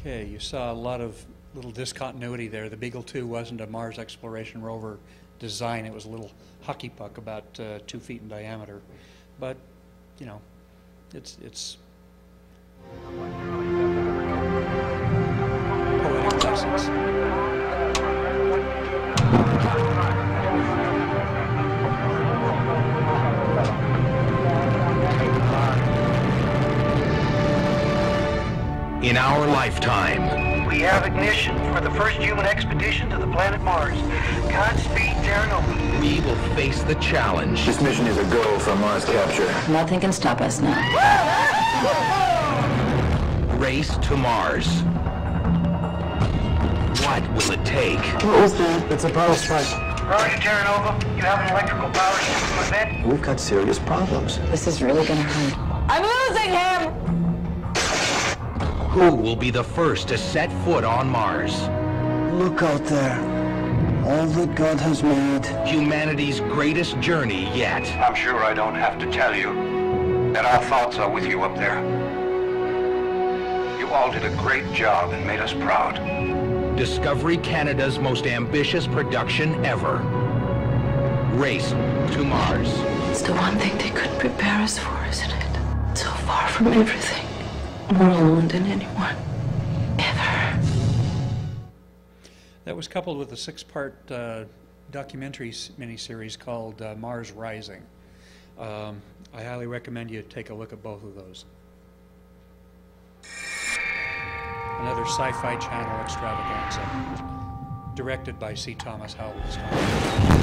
Okay, you saw a lot of little discontinuity there. The Beagle 2 wasn't a Mars exploration rover design. It was a little hockey puck about 2 feet in diameter. But, you know, it's poetic license. In our lifetime, we have ignition for the first human expedition to the planet Mars. Godspeed, Terranova. we will face the challenge. This mission is a go for Mars capture. Nothing can stop us now. Race to Mars. What will it take? What was that? It's a power strike. Roger, Terranova. You have an electrical power system event? We've got serious problems. This is really gonna hurt. I'm losing him! Who will be the first to set foot on Mars? Look out there. All that God has made. Humanity's greatest journey yet. I'm sure I don't have to tell you that our thoughts are with you up there. You all did a great job and made us proud. Discovery Canada's most ambitious production ever. Race to Mars. It's the one thing they couldn't prepare us for, isn't it? So far from everything. More alone than anyone. Ever. That was coupled with a 6-part documentary miniseries called Mars Rising. I highly recommend you take a look at both of those. Another Sci-Fi Channel extravaganza, directed by C. Thomas Howell this time.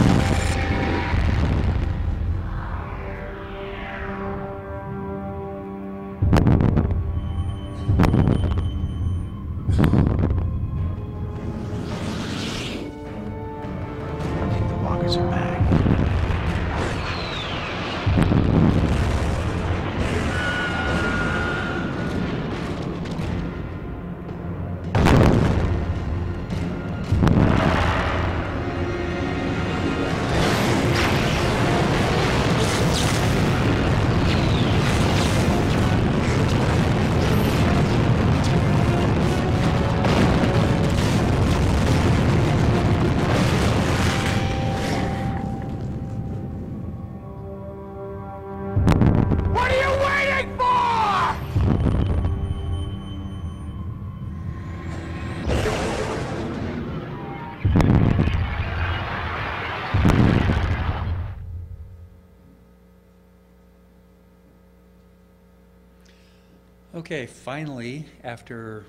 Okay, finally, after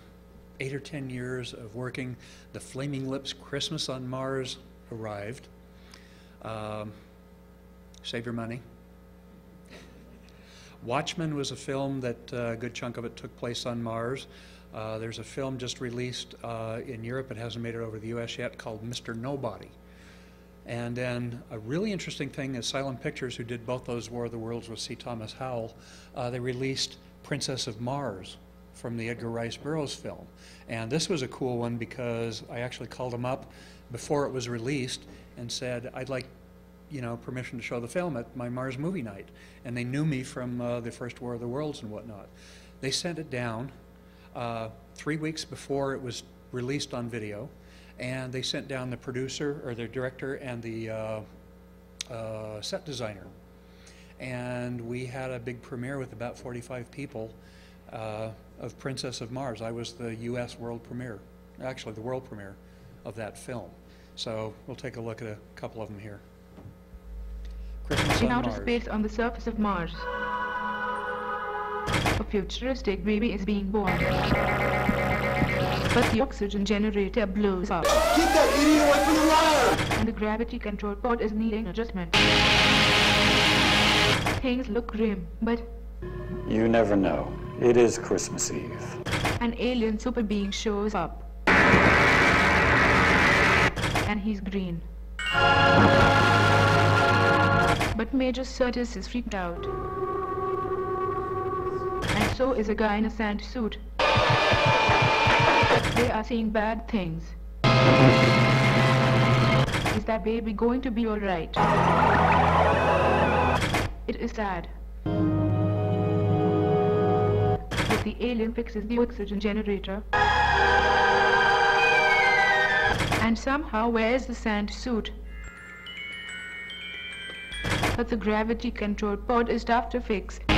8 or 10 years of working, the Flaming Lips Christmas on Mars arrived. Save your money. Watchmen was a film that a good chunk of it took place on Mars. There's a film just released in Europe, it hasn't made it over to the US yet, called Mr. Nobody. And then a really interesting thing is Silent Pictures, who did both those War of the Worlds with C. Thomas Howell, they released Princess of Mars from the Edgar Rice Burroughs film. And this was a cool one because I actually called them up before it was released and said, I'd like, you know, permission to show the film at my Mars movie night. And they knew me from the first War of the Worlds and whatnot. They sent it down 3 weeks before it was released on video, and they sent down the producer, or the director, and the set designer. And we had a big premiere with about 45 people of Princess of Mars. I was the US world premiere, actually the world premiere of that film. So we'll take a look at a couple of them here. Christmas In on outer Mars. space on the surface of Mars, a futuristic baby is being born. But the oxygen generator blows up. Keep that idiot away from the wire! And the gravity control pod is needing adjustment. Things look grim, but You never know. It is Christmas Eve. an alien super being shows up. And he's green. But Major Curtis is freaked out. And so is a guy in a sand suit. They are seeing bad things. Is that baby going to be alright? It is sad. But the alien fixes the oxygen generator. And somehow wears the sand suit. But the gravity control pod is tough to fix. But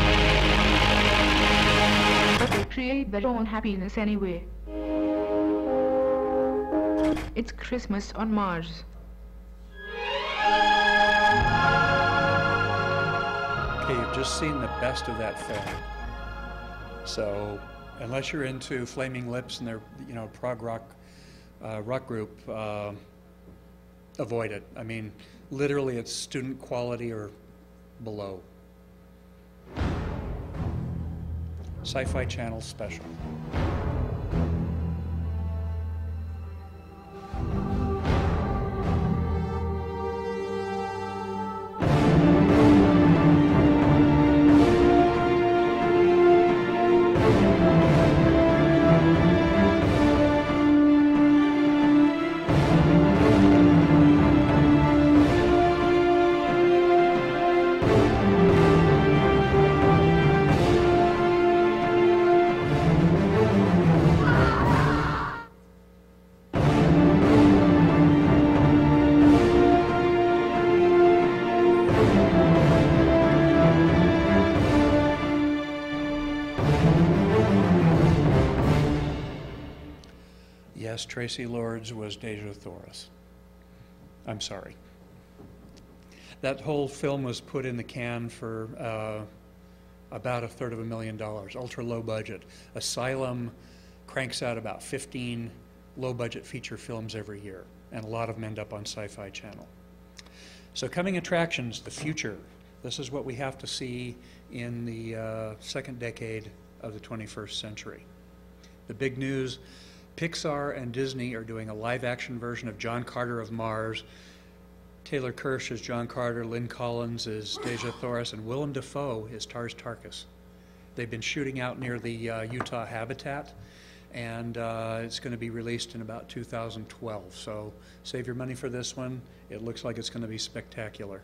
they create their own happiness anyway. It's Christmas on Mars. Okay, you've just seen the best of that film. So, unless you're into Flaming Lips and their, prog rock group, avoid it. I mean, literally, it's student quality or below. Sci-Fi Channel special. Yes, Tracy Lords was Dejah Thoris. I'm sorry. That whole film was put in the can for about $250,000, ultra low budget. Asylum cranks out about 15 low budget feature films every year, and a lot of them end up on Sci-Fi Channel. So coming attractions, the future. This is what we have to see in the second decade of the 21st century. The big news, Pixar and Disney are doing a live-action version of John Carter of Mars. Taylor Kirsch is John Carter, Lynn Collins is Dejah Thoris, and Willem Dafoe is Tars Tarkas. They've been shooting out near the Utah habitat, and it's going to be released in about 2012. So save your money for this one. It looks like it's going to be spectacular.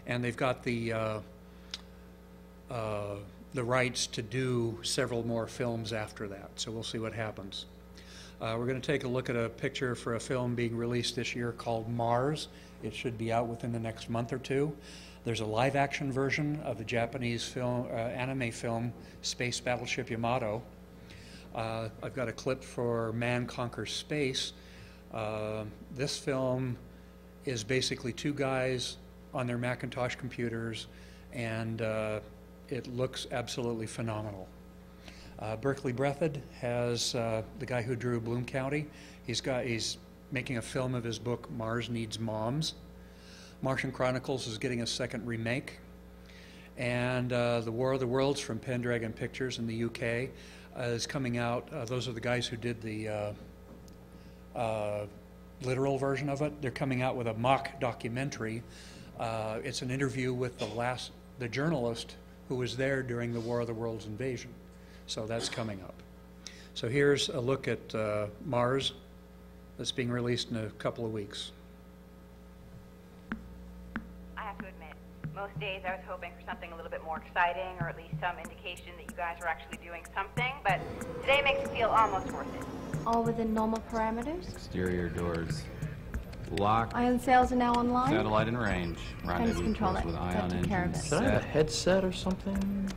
And they've got the rights to do several more films after that, so we'll see what happens. We're going to take a look at a picture for a film being released this year called Mars. It should be out within the next month or two. There's a live-action version of the Japanese film, anime film, Space Battleship Yamato. I've got a clip for Man Conquers Space. This film is basically two guys on their Macintosh computers, and it looks absolutely phenomenal. Berkeley Breathed has the guy who drew Bloom County. He's making a film of his book Mars Needs Moms. Martian Chronicles is getting a second remake, and The War of the Worlds from Pendragon Pictures in the UK is coming out. Those are the guys who did the literal version of it. They're coming out with a mock documentary. It's an interview with the journalist who was there during the War of the Worlds invasion. So that's coming up. So here's a look at Mars that's being released in a couple of weeks. I have to admit, most days I was hoping for something a little bit more exciting, or at least some indication that you guys are actually doing something, but today makes it feel almost worth it. All within normal parameters? Exterior doors locked. Ion sales are now online? Satellite in range. Rendezvous control course it. with That ion took care of engines it. Should I have a headset or something?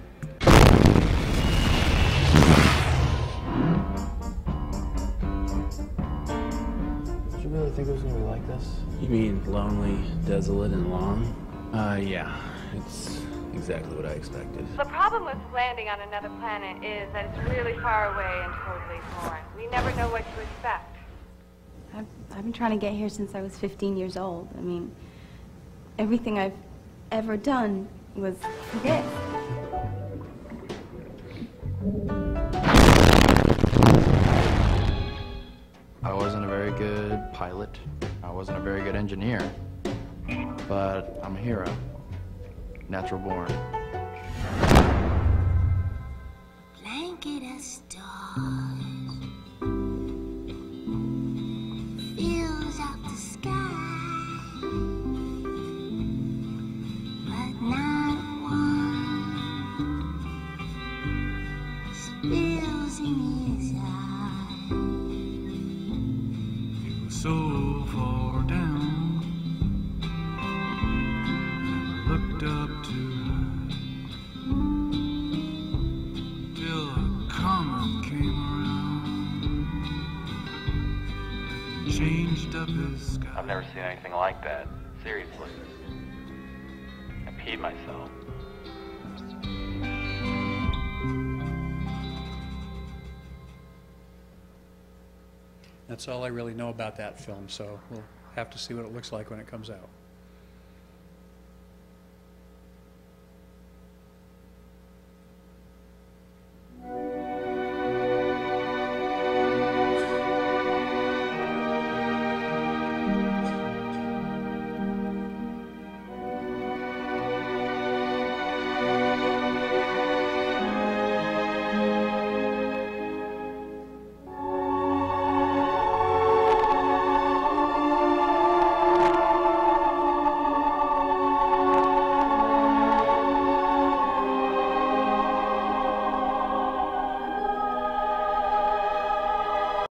Did you really think it was going to be like this? You mean lonely, desolate, and long? Yeah. It's exactly what I expected. The problem with landing on another planet is that it's really far away and totally foreign. We never know what to expect. I've been trying to get here since I was 15 years old. I mean, everything I've ever done was for this. I wasn't a very good pilot. I wasn't a very good engineer. But I'm a hero. Natural born. Blanket of stars fills out the sky, but not one spills in his eye. I've never seen anything like that. Seriously. I peed myself. That's all I really know about that film, so we'll have to see what it looks like when it comes out.